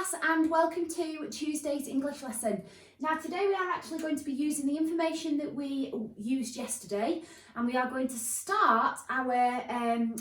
class and welcome to Tuesday's English lesson. Now today we are actually going to be using the information that we used yesterday and we are going to start our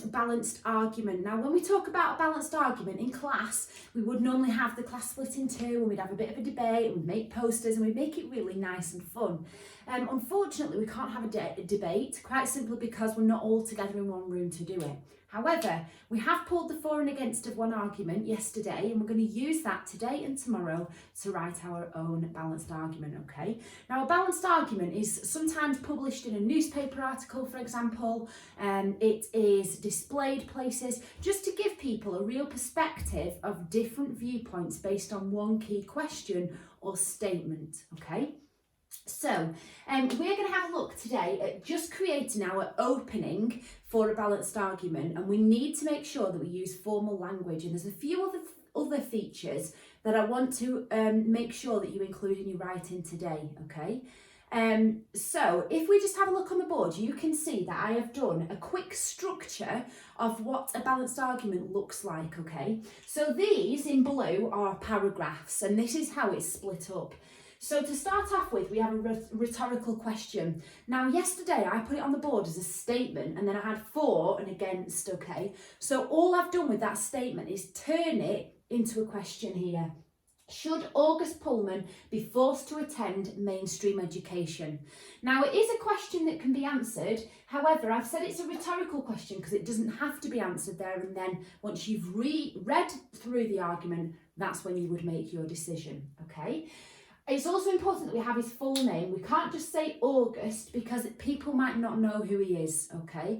balanced argument. Now when we talk about a balanced argument in class, we would normally have the class split in two and we'd have a bit of a debate and we'd make posters and we'd make it really nice and fun. Unfortunately we can't have a debate quite simply because we're not all together in one room to do it. However, we have pulled the for and against of one argument yesterday and we're going to use that today and tomorrow to write our own balanced argument, okay? Now a balanced argument is sometimes published in a newspaper article, for example, it is displayed places just to give people a real perspective of different viewpoints based on one key question or statement, okay? So we're going to have a look today at just creating our opening for a balanced argument, and we need to make sure that we use formal language, and there's a few other features that I want to make sure that you include in your writing today, okay? So if we just have a look on the board, you can see that I have done a quick structure of what a balanced argument looks like, okay? So these in blue are paragraphs and this is how it's split up. So to start off with, we have a rhetorical question. Now, yesterday I put it on the board as a statement and then I had for and against, okay? So all I've done with that statement is turn it into a question here. Should August Pullman be forced to attend mainstream education? Now, it is a question that can be answered. However, I've said it's a rhetorical question because it doesn't have to be answered there and then. Once you've read through the argument, that's when you would make your decision, okay? It's also important that we have his full name. We can't just say August because people might not know who he is, okay?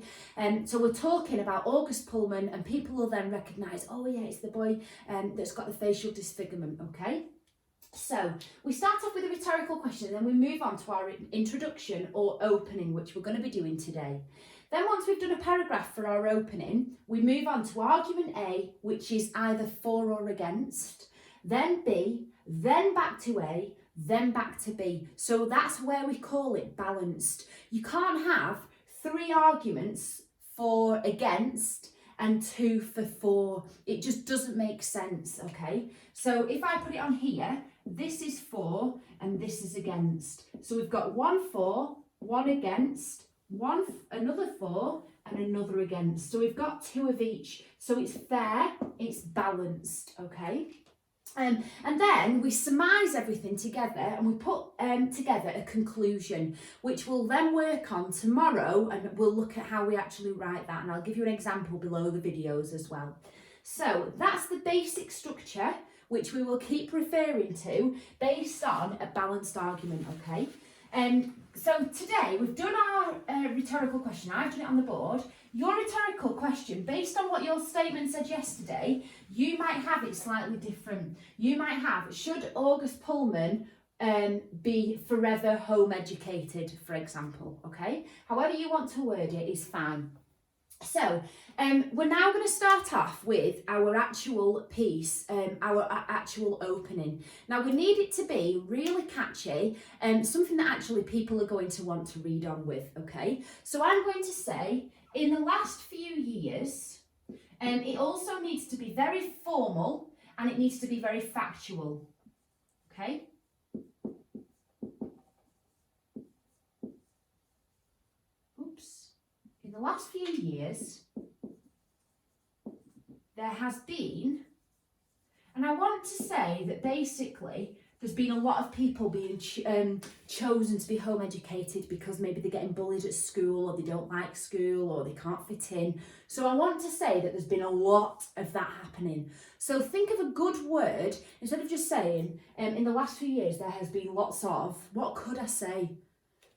So we're talking about August Pullman and people will then recognise, oh yeah, it's the boy that's got the facial disfigurement, okay? So we start off with a rhetorical question and then we move on to our introduction or opening, which we're going to be doing today. Then once we've done a paragraph for our opening, we move on to argument A, which is either for or against, then B, then back to A, then back to B. So that's where we call it balanced. You can't have 3 arguments for against and 2 for. It just doesn't make sense, okay? So if I put it on here, this is for and this is against. So we've got 1 for, 1 against, another for and another against. So we've got 2 of each. So it's fair, it's balanced, okay? And then we surmise everything together and we put together a conclusion, which we'll then work on tomorrow and we'll look at how we actually write that, and I'll give you an example below the videos as well. So that's the basic structure which we will keep referring to based on a balanced argument, okay? So today we've done our rhetorical question. I've done it on the board. Your rhetorical question, based on what your statement said yesterday, you might have it slightly different. You might have, should August Pullman be forever home educated, for example, okay? However you want to word it is fine. So we're now going to start off with our actual piece, our actual opening. Now we need it to be really catchy and something that actually people are going to want to read on with, okay? So I'm going to say, in the last few years, it also needs to be very formal and it needs to be very factual, okay? In the last few years, there has been, and I want to say that basically there's been a lot of people being chosen to be home educated because maybe they're getting bullied at school or they don't like school or they can't fit in. So I want to say that there's been a lot of that happening. So think of a good word, instead of just saying, in the last few years there has been lots of, what could I say?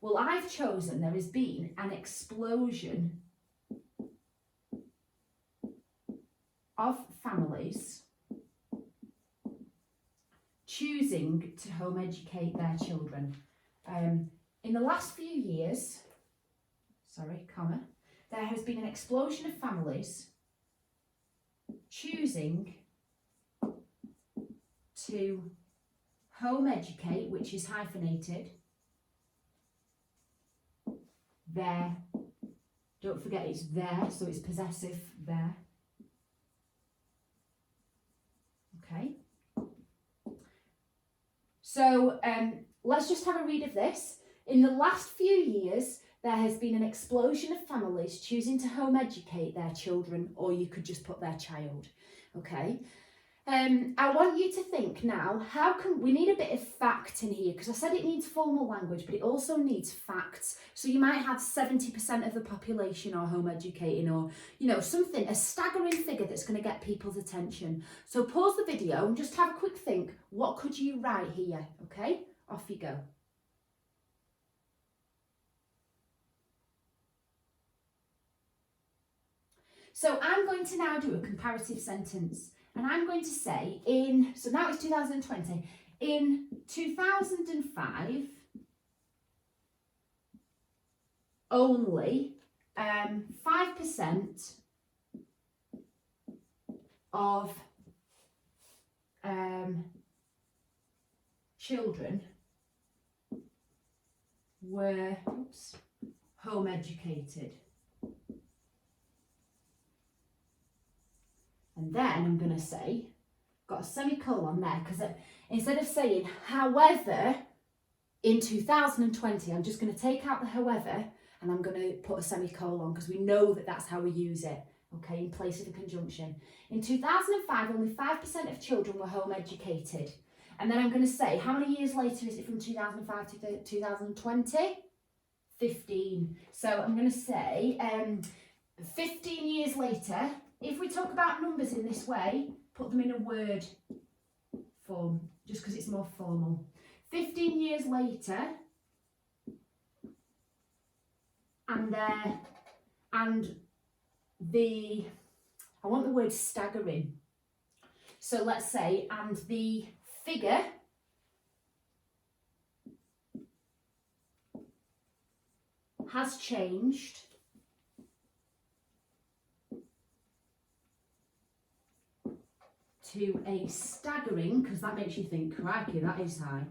Well, I've chosen there has been an explosion of families choosing to home educate their children. In the last few years, there has been an explosion of families choosing to home educate, which is hyphenated, their, don't forget it's their, so it's possessive, their. Okay. So let's just have a read of this. In the last few years, there has been an explosion of families choosing to home educate their children, or you could just put their child, okay? I want you to think now, how can we need a bit of fact in here, because I said it needs formal language, but it also needs facts. So you might have 70% of the population are home educating, or, you know, something, a staggering figure that's going to get people's attention. So pause the video and just have a quick think, what could you write here? Okay, off you go. So I'm going to now do a comparative sentence. And I'm going to say so now it's 2020, in 2005, only 5% of children were home educated. And then I'm going to say, got a semicolon there, because instead of saying, however, in 2020, I'm just going to take out the however, and I'm going to put a semicolon, because we know that that's how we use it, okay, in place of a conjunction. In 2005, only 5% of children were home educated. And then I'm going to say, how many years later is it from 2005 to 2020? 15. So I'm going to say, 15 years later, if we talk about numbers in this way, put them in a word form, just because it's more formal. 15 years later, I want the word staggering. So let's say, and the figure has changed to a staggering, because that makes you think, crikey, that is high,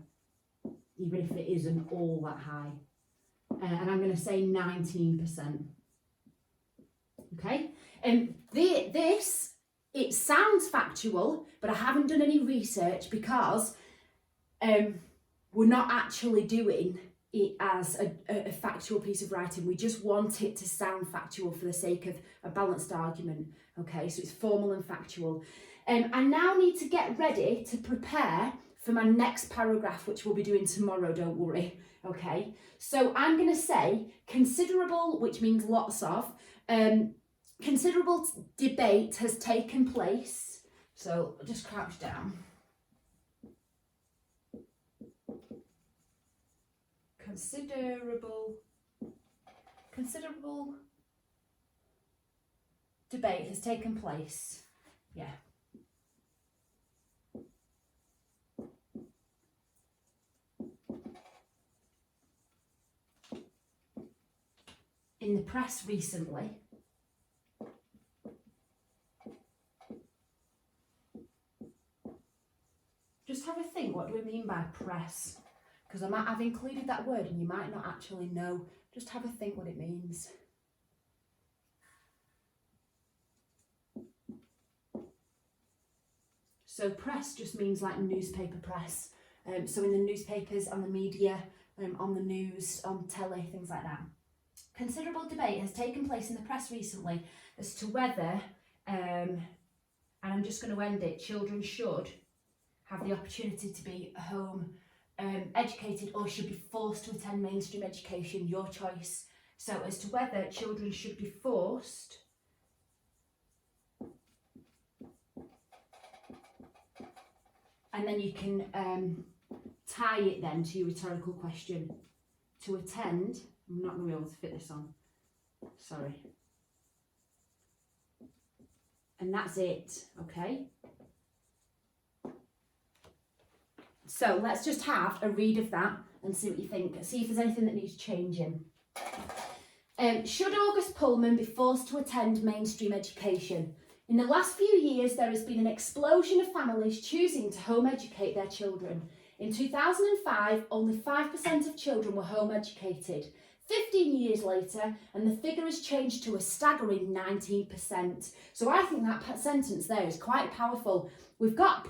even if it isn't all that high. And I'm going to say 19%. Okay, and this, it sounds factual, but I haven't done any research because we're not actually doing it as a factual piece of writing. We just want it to sound factual for the sake of a balanced argument. Okay, so it's formal and factual. I now need to get ready to prepare for my next paragraph, which we'll be doing tomorrow, don't worry. Okay, so I'm going to say considerable, which means lots of, considerable debate has taken place. So just crouch down. Considerable debate has taken place. Yeah. In the press recently. Just have a think, what do we mean by press? Because I've included that word and you might not actually know. Just have a think what it means. So press just means like newspaper press. So in the newspapers, on the media, on the news, on telly, things like that. Considerable debate has taken place in the press recently as to whether, and I'm just going to end it, children should have the opportunity to be home educated or should be forced to attend mainstream education, your choice. So as to whether children should be forced and then you can tie it then to your rhetorical question. To attend, I'm not going to be able to fit this on, sorry. And that's it, okay? So let's just have a read of that and see what you think. See if there's anything that needs changing. Should August Pullman be forced to attend mainstream education? In the last few years, there has been an explosion of families choosing to home educate their children. In 2005, only 5% of children were home educated. 15 years later, and the figure has changed to a staggering 19%. So I think that sentence there is quite powerful. we've got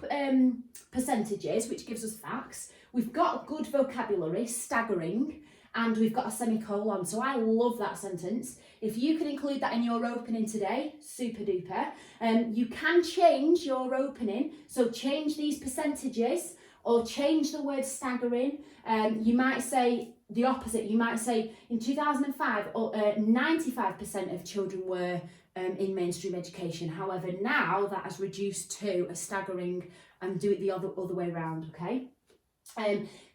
percentages, which gives us facts. We've got good vocabulary, staggering, and we've got a semicolon. So I love that sentence. If you can include that in your opening today, super duper. You can change your opening. So change these percentages or change the word staggering. You might say the opposite. You might say in 2005, 95% of children were in mainstream education. However, now that has reduced to a staggering, and do it the other way around, okay?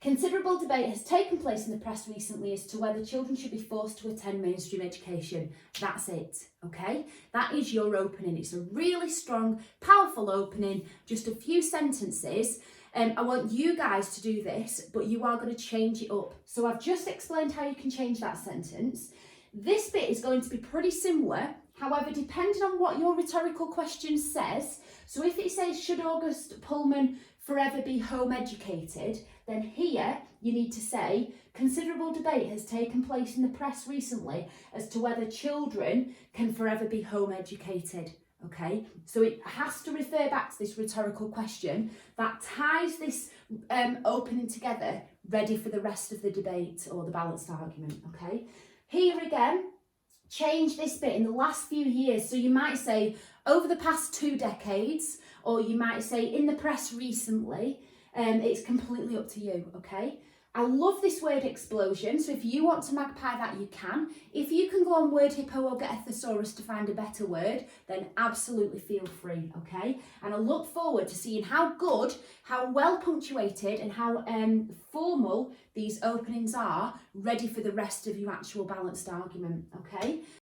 Considerable debate has taken place in the press recently as to whether children should be forced to attend mainstream education. That's it, okay? That is your opening. It's a really strong, powerful opening, just a few sentences. I want you guys to do this, but you are going to change it up. So I've just explained how you can change that sentence. This bit is going to be pretty similar. However, depending on what your rhetorical question says, so if it says, should August Pullman forever be home educated, then here you need to say, considerable debate has taken place in the press recently as to whether children can forever be home educated. Okay, so it has to refer back to this rhetorical question that ties this opening together, ready for the rest of the debate or the balanced argument. Okay, here again, change this bit in the last few years. So you might say over the past 2 decades, or you might say in the press recently. It's completely up to you, okay? I love this word explosion, so if you want to magpie that, you can. If you can go on Word Hippo or Get a Thesaurus to find a better word, then absolutely feel free, okay? And I look forward to seeing how good, how well punctuated and how formal these openings are, ready for the rest of your actual balanced argument, okay?